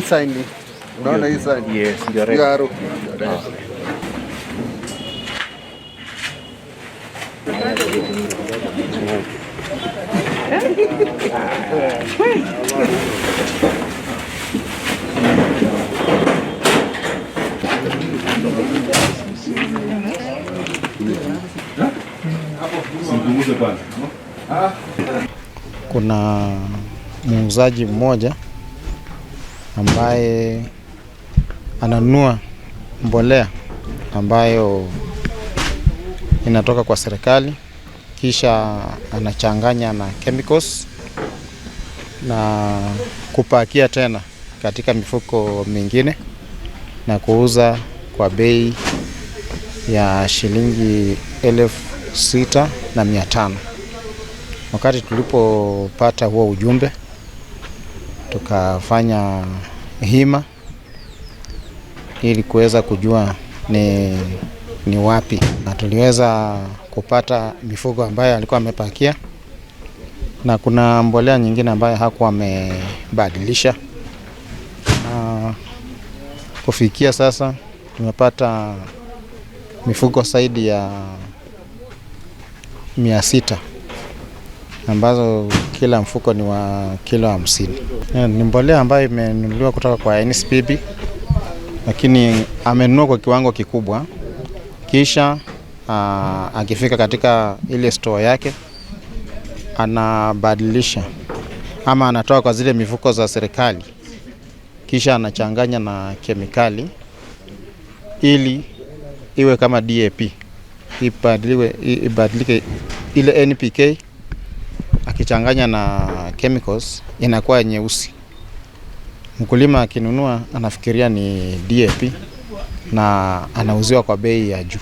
Sign. Unaona hii sign? Yes, ndio right. Yaro. Kuna muuzaji mmoja ambaye ananunua mbolea ambayo inatoka kwa serikali, kisha anachanganya na chemicals na kupakia tena katika mifuko mingine na kuuza kwa bei ya shilingi 6,500. Wakati tulipopata huo ujumbe, tukafanya hima ili kuweza kujua ni wapi, na tuliweza kupata mifugo ambayo alikuwa amepakia, na kuna mbolea nyingine ambayo hakuwa amebadilisha. Kufikia sasa tumepata mifugo zaidi ya 600 ambazo kila mfuko ni wa kilo 50. Ni mbolea ambayo imenunuliwa kutoka kwa NSPB, lakini amenunua kwa kiwango kikubwa, kisha akifika katika ile store yake anabadilisha ama anatoa kwa zile mifuko za serikali, kisha anachanganya na kemikali ili iwe kama DAP, ibadilike ile NPK. Akichanganya na chemicals inakuwa nyeusi. Mkulima akinunua anafikiria ni DAP na anauziwa kwa bei ya juu.